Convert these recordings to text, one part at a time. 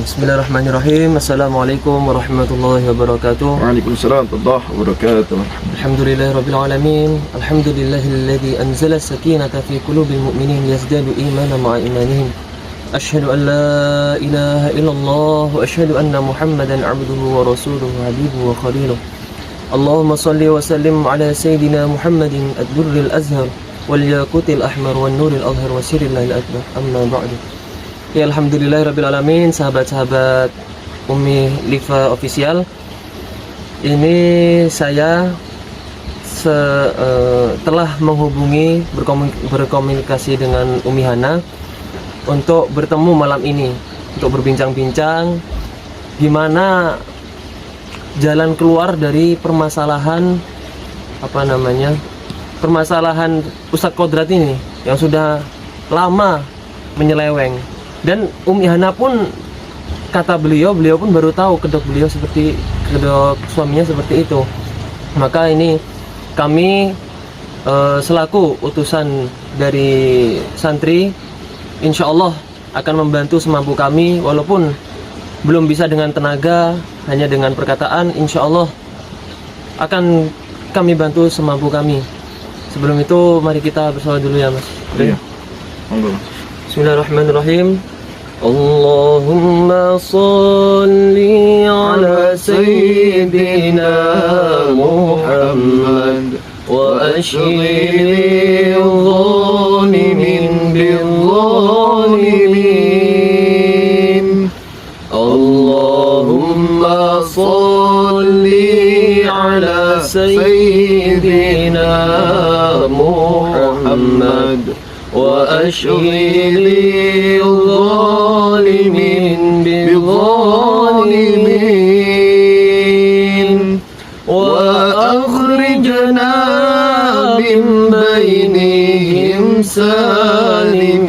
Bismillahirrahmanirrahim. Assalamualaikum warahmatullahi wabarakatuh. Waalaikumsalam warahmatullahi wabarakatuh. Alhamdulillahirabbil alamin. Alhamdulillahilladzi anzala sakinata fi qulubil mu'minin yazdadu imanan ma'a imanihim. Asyhadu an la ilaha illallah wa asyhadu anna Muhammadan 'abduhu wa rasuluhu habibuhu wa khaliluh. Allahumma shalli wa sallim ala sayyidina Muhammadin ad-durril azhar wal yaqutil ahmar wan nuril azhar wa sirril akbar. Amma ba'du. Ya, alhamdulillahirrabbilalamin, sahabat-sahabat Umi Liva Official. Ini saya telah menghubungi berkomunikasi dengan Umi Hana untuk bertemu malam ini, untuk berbincang-bincang gimana jalan keluar dari permasalahan permasalahan Ustadz Kodrat ini yang sudah lama menyeleweng. Dan Umi Hana pun, kata beliau pun baru tahu kedok suaminya seperti itu. Maka ini kami selaku utusan dari santri, insya Allah akan membantu semampu kami, walaupun belum bisa dengan tenaga, hanya dengan perkataan. Insya Allah akan kami bantu semampu kami. Sebelum itu mari kita bersolawat dulu ya Mas. Iya. Monggo. Bismillahirrahmanirrahim. Allahumma sholli ala sayyidina Muhammad wa ashhidil zalimin bil zalimin. Allahumma sholli ala sayyidina Muhammad وأشغل الظالمين بالظالمين وأخرجنا من بينهم سالمين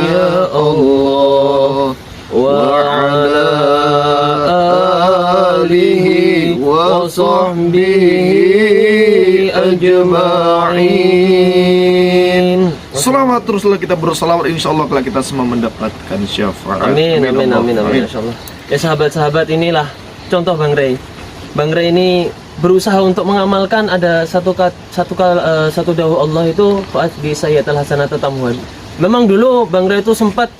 يا الله وعلى آله وصحبه أجمعين. Selamat teruslah kita berselawat, insya Allah kalau kita semua mendapatkan syafaat. Amin, insya Allah. Ya sahabat-sahabat, inilah contoh Bang Rey. Bang Rey ini berusaha untuk mengamalkan ada satu dawuh Allah itu faat di sayyatul hasanat tamuhan. Memang dulu Bang Rey itu sempat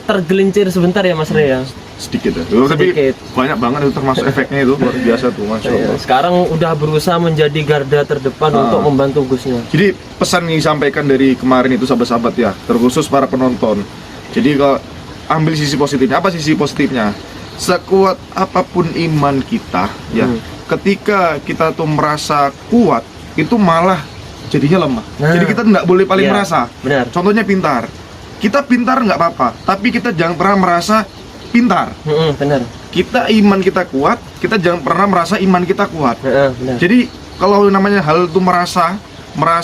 tergelincir sebentar ya Mas Rey ya. Sedikit ya, tapi banyak banget itu termasuk efeknya itu luar biasa tuh, Masya Allah. Sekarang udah berusaha menjadi garda terdepan untuk membantu Gusnya. Jadi pesan yang disampaikan dari kemarin itu sahabat-sahabat ya, terkhusus para penonton. Jadi kalau ambil sisi positifnya, apa sisi positifnya? Sekuat apapun iman kita ya, ketika kita tuh merasa kuat, itu malah jadinya lemah. Jadi kita nggak boleh paling merasa. Benar. Contohnya pintar. Kita pintar nggak apa-apa, tapi kita jangan pernah merasa pintar. Benar. Kita iman kita kuat, kita jangan pernah merasa iman kita kuat. Benar. Jadi kalau namanya hal itu merasa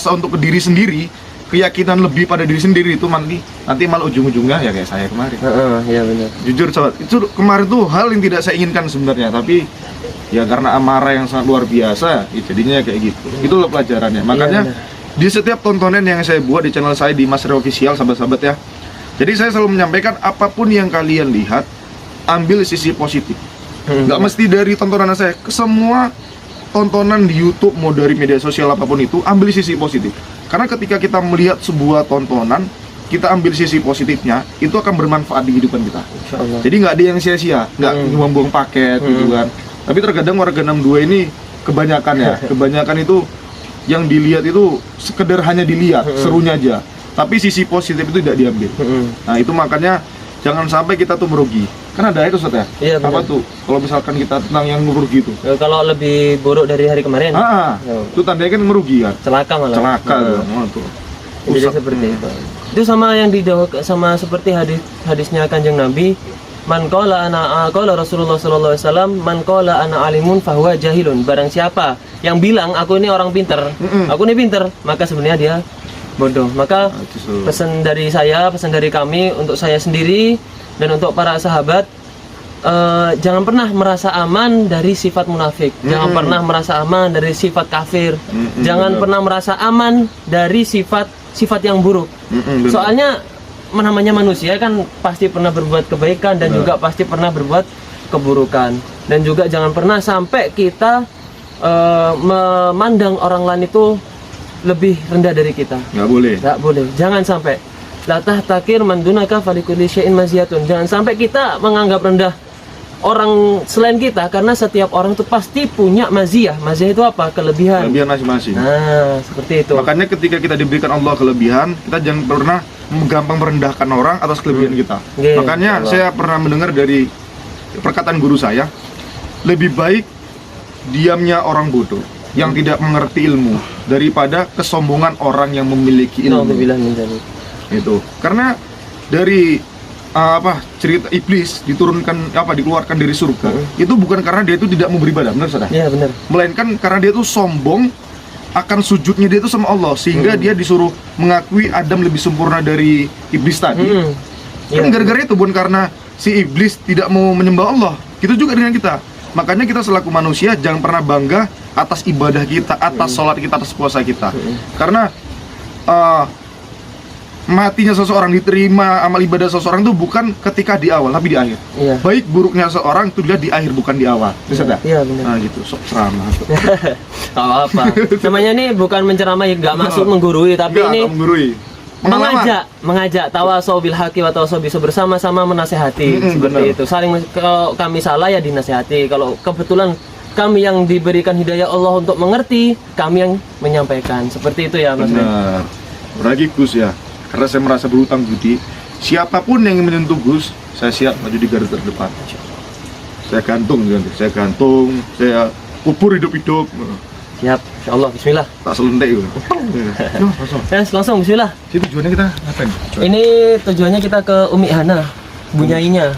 untuk ke diri sendiri, keyakinan lebih pada diri sendiri itu nanti malah ujung-ujungnya ya kayak saya kemarin. Iya benar. Jujur sahabat, itu kemarin tuh hal yang tidak saya inginkan sebenarnya, tapi ya karena amarah yang sangat luar biasa, ya jadinya kayak gitu. Itulah pelajarannya. Makanya di setiap tontonan yang saya buat di channel saya di Mas Rey Official, sahabat-sahabat ya. Jadi saya selalu menyampaikan apapun yang kalian lihat, ambil sisi positif. Nggak mesti dari tontonan saya, ke semua tontonan di YouTube, mau dari media sosial apapun itu, ambil sisi positif. Karena ketika kita melihat sebuah tontonan, kita ambil sisi positifnya, itu akan bermanfaat di kehidupan kita. Jadi nggak ada yang sia-sia, nggak buang-buang paket gitu kan. Tapi terkadang warga 62 ini kebanyakan ya, kebanyakan itu yang dilihat itu sekedar hanya dilihat, serunya aja. Tapi sisi positif itu tidak diambil. Nah itu makanya jangan sampai kita tuh merugi. Kan ada itu Ustaz ya? Iya, apa tuh? Kalau misalkan kita tentang yang merugi itu. Kalau lebih buruk dari hari kemarin. Itu tandanya kan merugi kan? Celaka malah. Celaka. Tuh. Jadi seperti itu. Itu sama yang sama seperti hadisnya Kanjeng Nabi. Man qala Rasulullah sallallahu alaihi wasallam, man qala ana alimun fahuwa jahilun. Barang siapa yang bilang aku ini orang pintar, aku ini pintar, maka sebenarnya dia bodoh. Maka pesan dari saya, pesan dari kami untuk saya sendiri dan untuk para sahabat, jangan pernah merasa aman dari sifat munafik, jangan pernah merasa aman dari sifat kafir, jangan pernah merasa aman dari sifat yang buruk. Soalnya namanya manusia kan pasti pernah berbuat kebaikan dan juga pasti pernah berbuat keburukan. Dan juga jangan pernah sampai kita memandang orang lain itu lebih rendah dari kita. Nggak boleh. Nggak boleh. Jangan sampai. La tahtakir man dunaka falikulli syai'in maziyatun. Jangan sampai kita menganggap rendah orang selain kita, karena setiap orang itu pasti punya maziyah. Maziyah itu apa? Kelebihan. Kelebihan masing-masing. Nah, seperti itu. Makanya ketika kita diberikan Allah kelebihan, kita jangan pernah gampang merendahkan orang atas kelebihan kita. Oke, Makanya Allah. saya pernah mendengar dari perkataan guru saya, lebih baik diamnya orang bodoh yang tidak mengerti ilmu daripada kesombongan orang yang memiliki ilmu. Nauzubillah min dzalik. Itu. Karena dari cerita iblis dikeluarkan dari surga, itu bukan karena dia itu tidak mau beribadah, benar saudara? Iya, benar. Melainkan karena dia itu sombong akan sujudnya dia itu sama Allah, sehingga dia disuruh mengakui Adam lebih sempurna dari iblis tadi. Kan gara-gara itu, bukan karena si iblis tidak mau menyembah Allah. Gitu juga dengan kita. Makanya kita selaku manusia jangan pernah bangga atas ibadah kita, atas sholat kita, atas puasa kita. Karena matinya seseorang, diterima amal ibadah seseorang itu bukan ketika di awal, tapi di akhir. Iya. Baik buruknya seseorang itu dilihat di akhir, bukan di awal. Bisa tak? Iya, benar. Nah gitu, sok ceramah. Kalau apa? Namanya ini bukan menceramai, nggak maksud menggurui, tapi Enggak, ini atau menggurui. mengajak tawasau bil haqi wa tawasau bis sabr, bersama-sama menasehati. Seperti benar. itu. Saling kalau kami salah ya dinasehati. Kalau kebetulan kami yang diberikan hidayah Allah untuk mengerti, kami yang menyampaikan. Seperti itu ya, Mas. Benar. Berarti Gus ya, karena saya merasa berhutang budi, siapapun yang ingin menyentuh Gus, saya siap maju di garda terdepan. Saya gantung, saya kubur hidup-hidup. Siap, insyaallah. Bismillah. Tak selentik gitu. Yo, Langsung bismillah. Itu tujuannya kita ngapain? Ini tujuannya kita ke Umi Hana, bunyainya.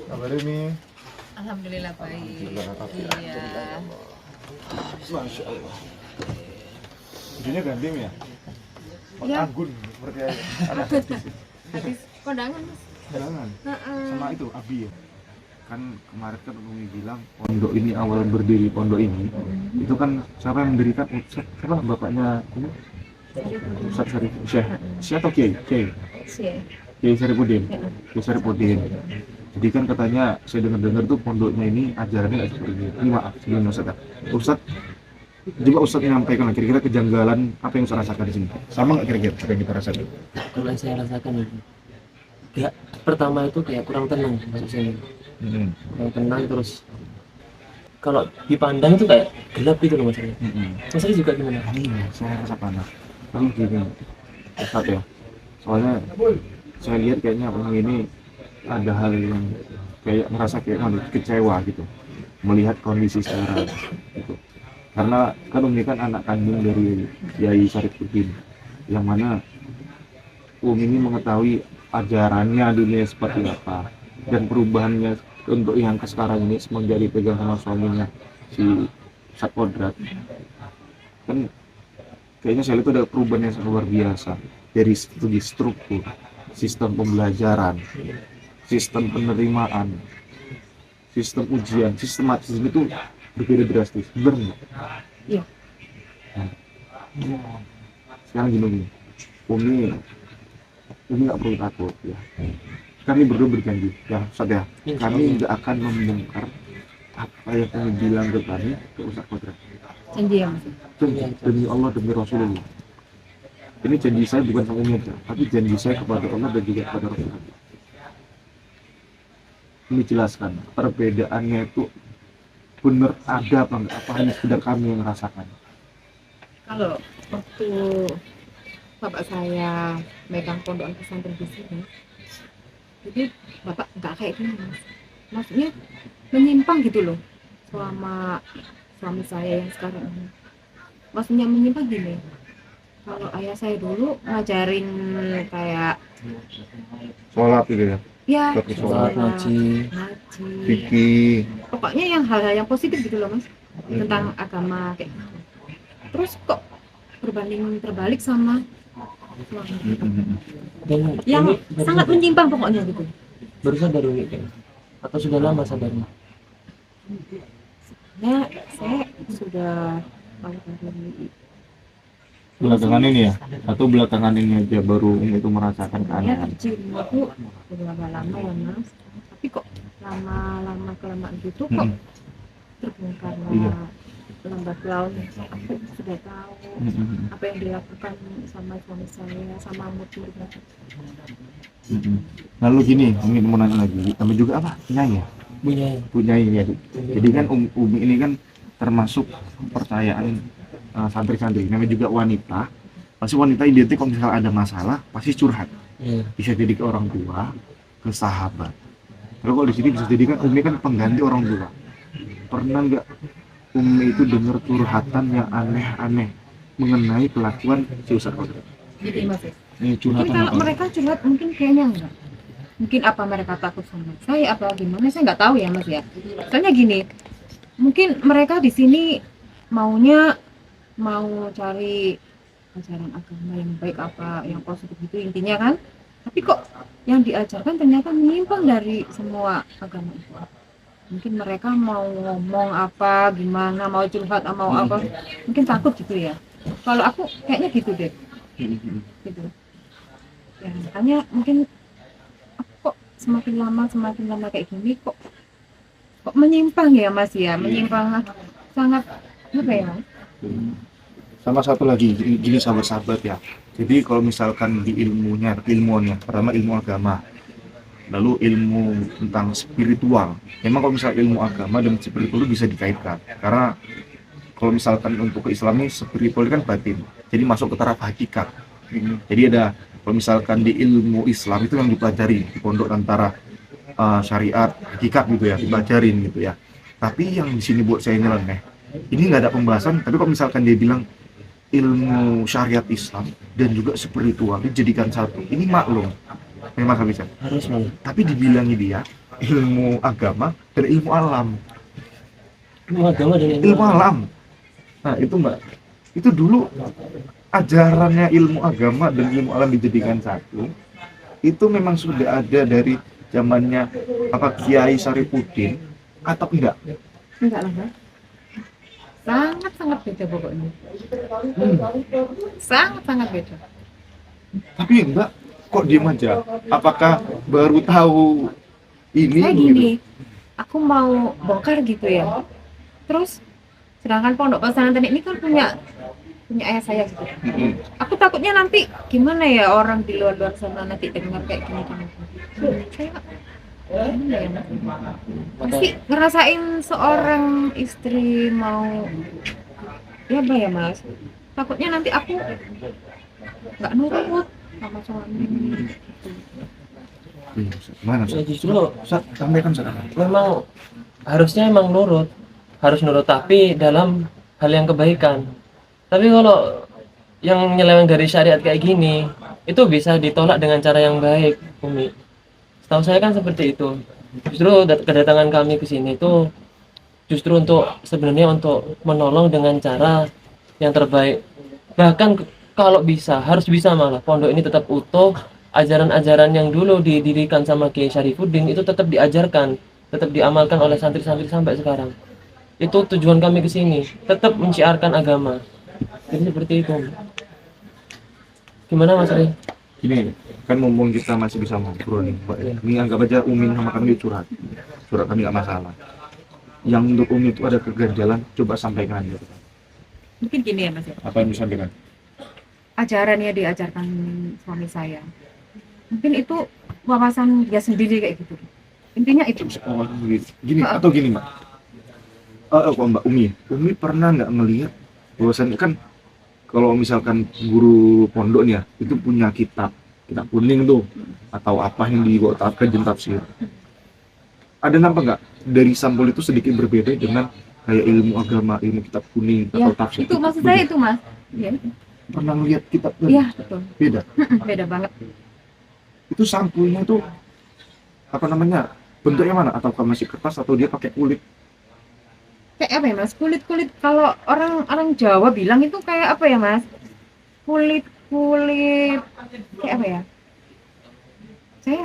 Kabar ini. Alhamdulillah baik. Iya. Masya Allah. Tujuannya gantim ya? Ya. Anggun seperti anak Habis kondangan Mas. jangan. Heeh. Sama itu Abi ya. Kan kemarin kan Umi bilang pondok ini awal berdiri pondok ini itu kan siapa yang mendirikan siapa bapaknya ini Ustaz Syarif Syekh atau Kiai Kiai Syarifuddin. Kiai Syarifuddin. Jadi kan katanya saya dengar tuh pondoknya ini ajarannya nggak seperti ini. Ini maaf sebelum Ustaz coba Ustaz menyampaikan kira-kira kejanggalan apa yang Ustaz rasakan di sini. Sama nggak kira-kira apa yang kita rasakan? Kalau yang saya rasakan itu, ya pertama itu kayak kurang tenang masuk sini. Kurang tenang, terus kalau dipandang itu kayak gelap gitu loh Mas. Mas Ali juga gimana? Iya, saya rasa panas. Lalu gini, Ustaz ya. Soalnya saya lihat kayaknya orang ini ada hal yang kayak merasa kayak kecewa gitu melihat kondisi sekarang gitu. Karena kan Umi kan anak kandung dari Kiai Syarifuddin, yang mana Umi ini mengetahui ajarannya dunia seperti apa dan perubahannya untuk yang ke sekarang ini semenjak dipegang sama suaminya si Ustaz Kodrat. Kan kayaknya saya lihat ada perubahan yang sangat luar biasa dari segi struktur, sistem pembelajaran, sistem penerimaan, sistem ujian, sistematis itu berbeda drastis, benar nggak? Iya. Nah, sekarang gini, Umi nggak perlu takut ya. Kami berdua berjanji, ya Ustaz ya, kami nggak akan membongkar apa yang kami bilang ke kami ke Ustaz Kodrat. Janji ya Mas. Demi Allah, demi Rasulullah. Ini janji saya bukan sama Umi aja, tapi janji saya kepada Allah dan juga kepada Rasulullah. Ini jelaskan perbedaannya itu benar ada apa enggak, apa hanya sekedar kami yang merasakan. Kalau waktu bapak saya megang pondokan pesantren di sini, jadi bapak nggak kayak gini Mas. Maksudnya menyimpang gitu loh selama suami saya yang sekarang ini. Maksudnya menyimpang gini, kalau ayah saya dulu ngajarin kayak Sholat gitu ya, ya Sholat, ngaji. fikih. pokoknya yang hal-hal yang positif gitu loh Mas, tentang agama kayak gitu. Terus kok berbanding terbalik sama suami Dan yang ini baru sangat sadar. menyimpang pokoknya gitu. Baru sadar Umi kayaknya. Atau sudah lama sadarnya? Saya sudah paling dari belakangan ini ya, atau belakangan ini aja baru Umi itu merasakan Ya keanehan? tercium aku udah lama ya mas, tapi kok lama-lama kelamaan gitu kok Mm-mm. terbongkar Iya. lambat laun. Aku sudah tahu Mm-mm. apa yang dilakukan sama suami saya, sama muridnya. Mm-mm. Lalu gini, Umi mau nanya lagi, kami juga apa? Nyai ya? Punya ini ya. Jadi kan Umi ini kan termasuk kepercayaan santri-santri. Namanya juga wanita. Pasti wanita identik kalau misalnya ada masalah pasti curhat. Iya. Bisa jadi ke orang tua, ke sahabat. Kalau di sini bisa jadi kan Umi kan pengganti orang tua. Pernah nggak Umi itu dengar curhatan yang aneh-aneh mengenai kelakuan si Ustaz Kodrat? Jadi mas, Ini mungkin curhatan kalau apa? mereka curhat mungkin kayaknya enggak. Mungkin apa mereka takut sama saya apa gimana, saya nggak tahu ya mas ya. Soalnya gini, mungkin mereka di sini maunya mau cari ajaran agama yang baik apa yang positif itu intinya kan, tapi kok yang diajarkan ternyata menyimpang dari semua agama itu. Mungkin mereka mau ngomong apa gimana, mau curhat mau apa, mungkin takut gitu ya. Kalau aku kayaknya gitu deh, gitu ya. Makanya mungkin aku kok semakin lama kayak gini kok menyimpang ya mas ya, menyimpang sangat apa ya mas. Sama satu lagi gini sahabat-sahabat ya. Jadi kalau misalkan di ilmuannya pertama ilmu agama, lalu ilmu tentang spiritual. Memang kalau misalnya ilmu agama dan spiritual itu bisa dikaitkan karena kalau misalkan untuk ke Islam ini spiritual kan batin, jadi masuk ke taraf hakikat. Jadi ada kalau misalkan di ilmu Islam itu yang dipelajari di pondok antara syariat hakikat gitu ya, dipelajarin gitu ya. Tapi yang di sini buat saya nyeleneh, ini nggak ada pembahasan. Tapi kalau misalkan dia bilang ilmu syariat Islam dan juga spiritual dijadikan satu, ini maklum memang bisa. Harus bang. Tapi dibilangi dia ilmu agama dan ilmu alam. Ilmu agama dan Ilmu alam. Nah itu mbak, itu dulu ajarannya ilmu agama dan ilmu alam dijadikan satu. Itu memang sudah ada dari zamannya apa Kiai Sarifuddin atau enggak? Enggak lah mas, sangat beda pokoknya, sangat beda. Tapi enggak, kok diem aja? Apakah baru tahu ini? Saya gitu? gini, aku mau bongkar gitu ya, terus sedangkan pondok pesantren ini kan punya ayah saya gitu. Mm-mm. Aku takutnya nanti gimana ya orang di luar sana nanti dengar kayak gini. Saya gimana ya mas? Pasti ngerasain seorang istri mau ya apa ya mas? Takutnya nanti aku nggak nurut sama suami. Mana? Ya, justru Sampaikan sekarang. memang harusnya emang harus nurut tapi dalam hal yang kebaikan. Tapi kalau yang nyeleweng dari syariat kayak gini itu bisa ditolak dengan cara yang baik, Umi. Setahu saya kan seperti itu. Justru kedatangan kami ke sini itu justru sebenarnya untuk menolong dengan cara yang terbaik. Bahkan kalau bisa, harus bisa malah pondok ini tetap utuh, ajaran-ajaran yang dulu didirikan sama Kiai Sarifuddin itu tetap diajarkan, tetap diamalkan oleh santri-santri sampai sekarang. Itu tujuan kami ke sini, tetap menciarkan agama. Jadi seperti itu. Gimana Mas Ri? Gini, kan mumpung kita masih bisa ngobrol nih, Mbak. Ini anggap aja Umi sama kami curhat kami nggak masalah. Yang untuk Umi itu ada keganjalan, coba sampaikan aja. Mungkin gini ya mas ya, Apa yang bisa sampaikan? ajarannya diajarkan suami saya. Mungkin itu wawasan dia sendiri kayak gitu. Intinya itu. Oh, gini atau gini Mbak. Mbak Umi pernah nggak ngelihat bahwasannya kan kalau misalkan guru pondok nih ya itu punya kitab kuning tuh atau apa yang dibuat kajian tafsir. Ada nampak nggak dari sampul itu sedikit berbeda dengan kayak ilmu agama, ilmu kitab kuning Ya, atau tafsir? itu maksud saya itu mas. Iya, Pernah ngelihat kitab iya betul. beda? Beda banget. Itu sampulnya itu apa namanya? Bentuknya mana? Atau masih kertas atau dia pakai kulit? Kayak apa ya mas? Kulit kalau orang Jawa bilang itu kayak apa ya mas? Kulit kayak apa ya? Saya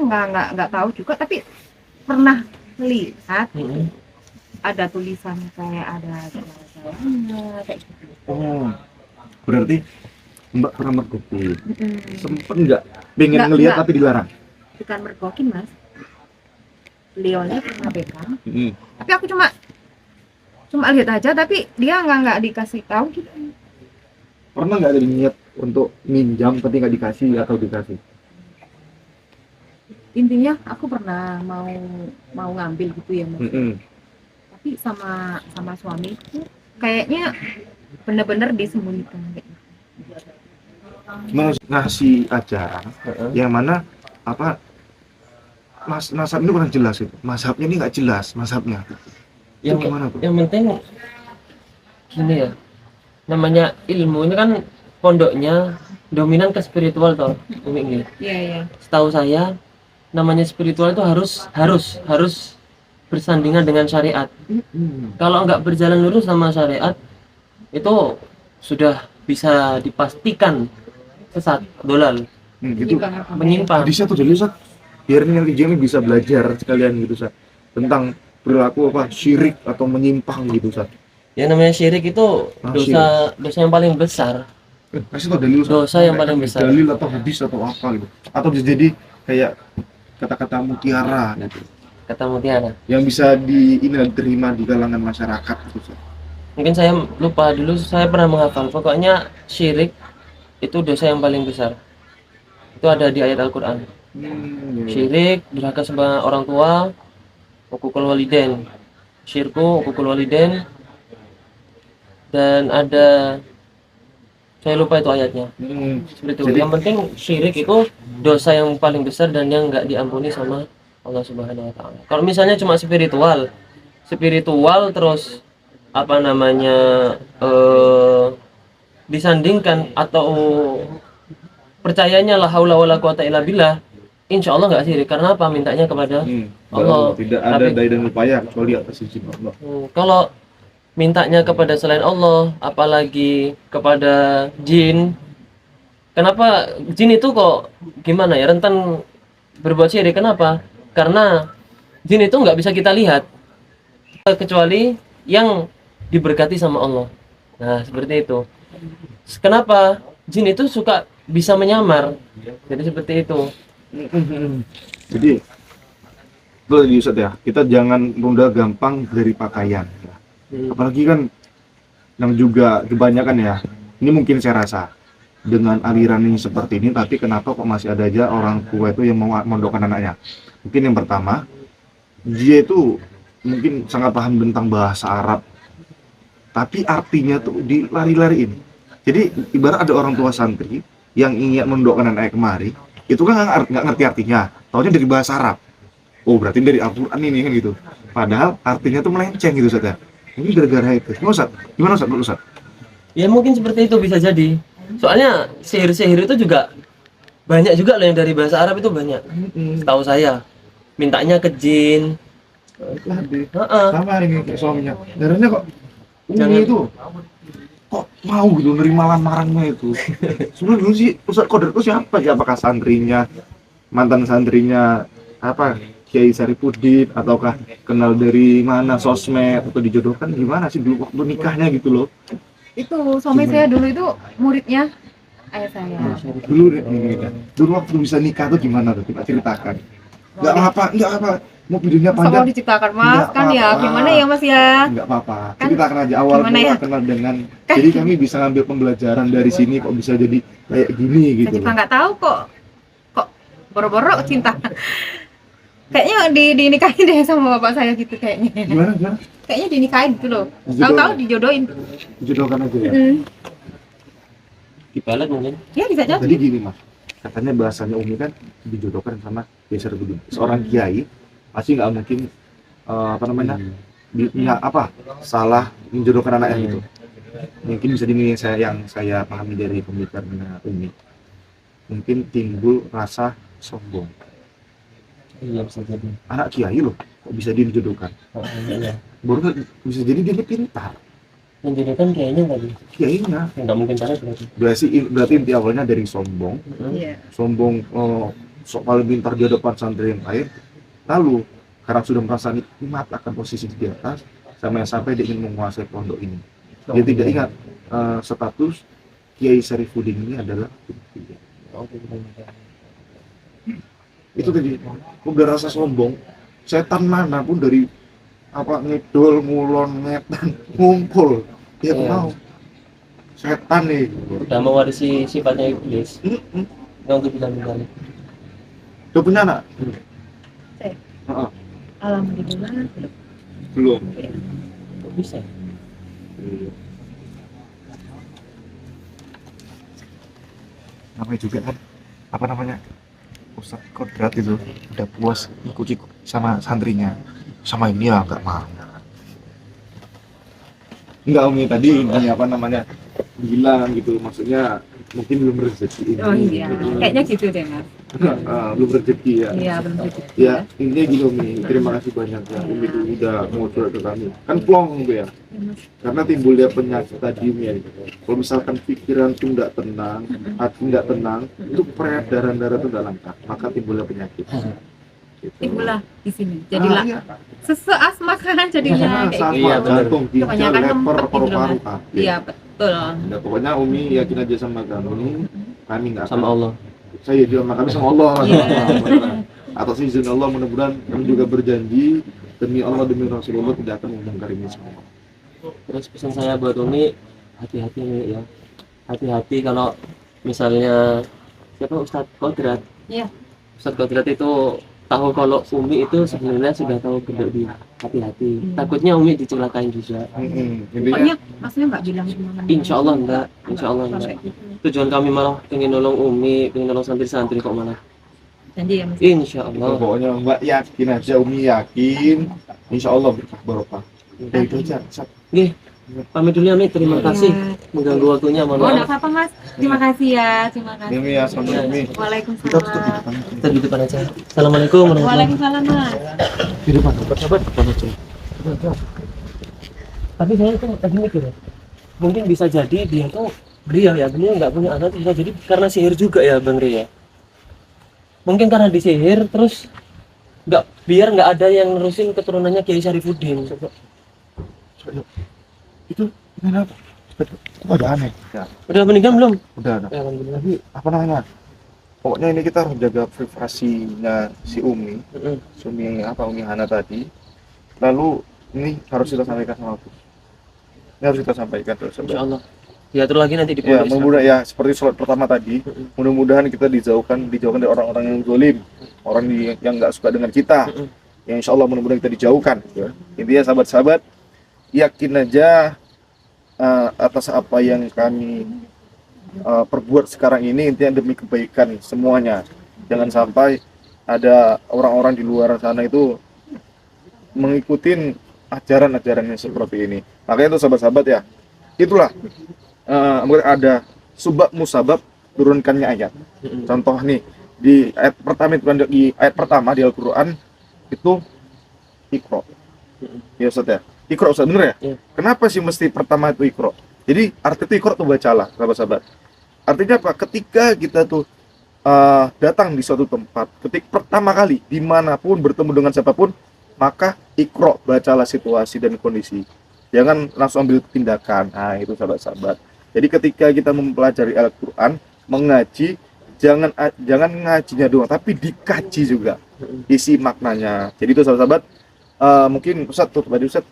nggak tahu juga, tapi pernah lihat ada tulisan kayak ada jalan kayak gitu. Oh, berarti Mbak pernah mergoki. Mm-mm. Sempet nggak pengen Nggak, ngelihat nggak. tapi dilarang? Bukan mergokin mas, beliaunya pernah pegang, Mm-mm. tapi aku cuma lihat aja, tapi dia nggak dikasih tahu gitu. Pernah nggak ada niat untuk minjam tapi nggak dikasih atau dikasih? Intinya aku pernah mau ngambil gitu ya mas, Mm-mm. tapi sama suamiku kayaknya bener-bener disembunyikan kayak gitu. Mau ngasih ajaran Heeh. yang mana apa mazhab ini kurang jelas itu, mazhabnya ini nggak jelas mazhabnya. yang Itu gimana tuh? yang penting gini ya, namanya ilmu ini kan pondoknya dominan ke spiritual toh Umi nggih. Iya. Setahu saya namanya spiritual itu harus bersandingan dengan syariat. Kalau nggak berjalan lurus sama syariat itu sudah bisa dipastikan sesat, dolal, Gitu. menyimpang. Hadisnya tuh jadi Ustaz, biar ini bisa belajar sekalian gitu Ustaz, tentang perilaku apa syirik atau menyimpang gitu Ustaz. Yang namanya syirik itu Ah, dosa yang paling besar. Kasih tau dalil Ustaz. Dosa yang paling besar. Dalil atau hadis atau apa gitu. Atau bisa jadi kayak kata-kata mutiara gitu. Kata Mutiara. Yang bisa diterima di kalangan masyarakat gitu Ustaz. Mungkin saya lupa dulu, saya pernah menghafal. Pokoknya syirik itu dosa yang paling besar. Itu ada di ayat Al-Quran. Syirik, durhaka sama orang tua, hukukul walidain. Syirku, hukukul walidain. Dan ada, saya lupa itu ayatnya. Seperti itu. Jadi- Yang penting syirik itu dosa yang paling besar dan yang nggak diampuni sama Allah Subhanahu Wa Taala. Kalau misalnya cuma spiritual terus apa namanya disandingkan atau percayanya la haula wala quwata illa billah, insya Allah nggak syirik. Karena apa? Mintanya kepada Allah. Tidak ada Tapi- daya dan upaya kecuali atas izin Allah. Kalau mintanya kepada selain Allah, apalagi kepada jin, kenapa jin itu kok gimana ya, rentan berbuat syirik? Kenapa? Karena jin itu nggak bisa kita lihat kecuali yang diberkati sama Allah. Nah seperti itu. Kenapa jin itu suka bisa menyamar? Jadi seperti itu. Jadi itu tadi Ustaz ya, kita jangan mudah gampang dari pakaian ya. Apalagi kan yang juga kebanyakan ya, ini mungkin saya rasa dengan aliran ini seperti ini, tapi kenapa kok masih ada aja orang tua itu yang mau mondokkan anaknya? Mungkin yang pertama, dia itu mungkin sangat paham tentang bahasa Arab, tapi artinya tuh dilari-lariin. Jadi ibarat ada orang tua santri yang ingin mondokkan anaknya kemari, itu kan nggak ngerti artinya, taunya dari bahasa Arab. Oh berarti dari Al-Quran ini kan gitu. Padahal artinya tuh melenceng gitu Ustaz ya. Ini gara-gara itu. Gimana Ustaz? Ustaz? Ya mungkin seperti itu bisa jadi. Soalnya sihir-sihir itu juga banyak juga loh yang dari bahasa Arab itu banyak. Setahu saya. Mintanya ke jin. Heeh. Sama ini kayak suaminya. Darahnya kok Jangan. Umi itu kok mau gitu nerima lamarannya itu. Sebenarnya dulu sih Ustaz Qadir itu siapa ya? Apakah santrinya, mantan santrinya apa Kiai Saripudin, ataukah kenal dari mana sosmed atau dijodohkan, gimana sih dulu waktu nikahnya gitu loh? Itu suami saya dulu itu muridnya ayah saya. Dulu waktu bisa nikah tuh gimana tuh? Coba ceritakan. Nggak apa, mau videonya Masa mau panjang. diciptakan mas, Nggak kan ya apa-apa. gimana ya mas ya? Nggak apa-apa, Kan ceritakan aja awal gimana mula ya? kenal dengan. Jadi kami bisa ngambil pembelajaran dari sini kok bisa jadi kayak gini Saya gitu. juga nggak tahu kok boro-boro cinta. Kayaknya dinikahin deh sama bapak saya gitu kayaknya. Gimana? Kayaknya dinikahin gitu loh. Dijodohin. Tahu-tahu dijodohin. Dijodohkan aja ya. Dibalat mungkin. Ya bisa jadi. Jadi gini mas, katanya bahasanya Umi kan dijodohkan sama Kiai Saripudin. Seorang kiai pasti nggak mungkin salah menjodohkan anaknya gitu. Mungkin bisa ini yang saya pahami dari pembicaranya Umi. Mungkin timbul rasa sombong. Iya bisa jadi. Anak kiai loh, kok bisa dia dijodohkan? Iya. Baru bisa jadi dia pintar. Yang jadi kan kayaknya tadi. Kiainya Nggak mungkin salah berarti. berarti inti awalnya dari sombong. Iya. Sombong sok paling pintar di depan santri yang lain, lalu karena sudah merasa nikmat akan posisi di atas, sampai dia ingin menguasai pondok ini. Dia tidak ingat status Kiai Syarifuddin ini adalah itu tadi, udah rasa sombong, setan manapun dari apa ngidol, ngulon, ngetan, ngumpul, dia Iya. mau setan nih. Udah mewarisi sifatnya iblis. Mm-mm. Nggak untuk bilang-bilang. Udah punya anak? Saya? Heeh. Alhamdulillah belum. Belum. Kok bisa? Namanya juga kan apa namanya, Ustadz Kodrat itu udah puas ikuti sama santrinya, sama ini ya nggak mau. Enggak Umi, tadi ini apa namanya bilang gitu, maksudnya mungkin belum rezeki. Oh iya, kayaknya gitu deh Mas. Belum rezeki ya. Iya belum gitu. Ya intinya gini Umi, terima kasih banyak ya Umi itu udah mau curhat ke kami. Kan plong Bu ya, karena timbul dia penyakit tadi Umi ya. Kalau misalkan pikiran tuh nggak tenang, hati nggak tenang, itu peredaran darah tuh nggak lancar, maka timbulnya penyakit. Gitu. Timbullah di sini. Jadilah iya. sesak asma kan jadinya kayak Sama Iya, bener. jantung, ginjal, Kebanyakan leper, lempet gitu paru-paru, loh, kabeh. iya betul. Nah, pokoknya Umi yakin aja sama kami nggak Sama akan. Allah. Saya juga sama kami sama Allah. Iya. Atas izin Allah, mudah-mudahan kami juga berjanji demi Allah demi Rasulullah tidak akan membongkar ini semua. Terus pesan saya buat Umi, hati-hati nih ya. Hati-hati kalau misalnya siapa Ustadz Kodrat. Iya. Ustadz Kodrat itu tahu kalau Umi itu sebenarnya sudah tahu kedok dia. Hati-hati. Takutnya Umi dicelakain juga. Intinya Pokoknya maksudnya nggak bilang gimana. Insya Allah enggak. Insya Allah enggak. Kayak gitu. Tujuan kami malah pengen nolong Umi, pengen nolong santri-santri kok malah. Janji ya Mas. Insya Allah. pokoknya Mbak yakin aja, Umi yakin, insya Allah berkah barokah. Ya itu aja. Sat. Nggih. Pamit dulu ya Mi. Terima kasih Iya. mengganggu waktunya. Oh, Mohon enggak maaf. apa-apa Mas. Terima kasih ya. Terima kasih. Umi ya, assalamualaikum Umi. Kita tutup di Waalaikumsalam. depan. Kita di depan aja. Assalamualaikum warahmatullahi Waalaikumsalam Mas. Di depan. Sahabat, tapi saya tuh tadi mikir ya, mungkin bisa jadi dia tuh beliau nggak punya anak, bisa jadi karena sihir juga ya Bang Ria. Mungkin karena disihir terus biar nggak ada yang nerusin keturunannya Kiai Syarifuddin. Itu kenapa? Kok ada aneh? Ya, Udah meninggal belum? udah ada. Ya, alhamdulillah. Tapi apa namanya? Pokoknya ini kita harus jaga privasinya si Umi. Umi Hana tadi. Lalu ini harus kita sampaikan sama aku. Ini harus kita sampaikan terus. Insya Allah. Diatur lagi nanti di Ya, pondok. mudah-mudahan ya seperti sholat pertama tadi. Mudah-mudahan kita dijauhkan dari orang-orang yang zalim, orang yang nggak suka dengan kita. Ya insya Allah mudah-mudahan kita dijauhkan. Ya. Intinya sahabat-sahabat, yakin aja atas apa yang kami perbuat sekarang ini intinya demi kebaikan semuanya. Jangan sampai ada orang-orang di luar sana itu mengikuti ajaran-ajaran yang seperti ini. Makanya itu sahabat-sahabat ya, itulah ada subab musabab turunkannya ayat. Contoh nih di ayat pertama di Al-Qur'an itu Iqra. Ya Ustaz ya. Iqra Ustaz, bener ya? Iya. Kenapa sih mesti pertama itu Iqra? Jadi arti itu Iqra tuh bacalah, sahabat-sahabat. Artinya apa? Ketika kita tuh datang di suatu tempat, pertama kali dimanapun bertemu dengan siapapun, maka Iqra, bacalah situasi dan kondisi. Jangan langsung ambil tindakan. Nah, itu sahabat-sahabat. Jadi ketika kita mempelajari Al-Qur'an, mengaji, jangan ngajinya doang, tapi dikaji juga isi maknanya. Jadi itu sahabat-sahabat, mungkin Ustaz tutup tadi Ustaz.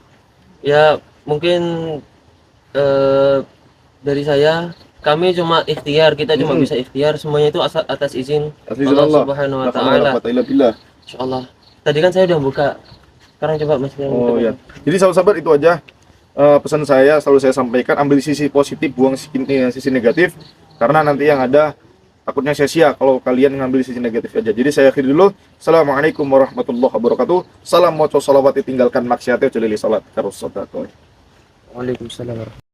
Ya mungkin dari saya, kami cuma ikhtiar, kita cuma bisa ikhtiar, semuanya itu atas izin Allah Subhanahu wa taala. Insyaallah. Tadi kan saya udah buka. Sekarang coba Mas. Oh ya. Jadi sahabat-sahabat itu aja pesan saya, selalu saya sampaikan, ambil sisi positif, buang sisi negatif, karena nanti yang ada takutnya sia-sia kalau kalian ngambil sisi negatif aja. Jadi saya akhiri dulu. Assalamualaikum warahmatullahi wabarakatuh. Salam moco salawati, tinggalkan maksiatnya, jalili salat terus sedekah. Waalaikumsalam.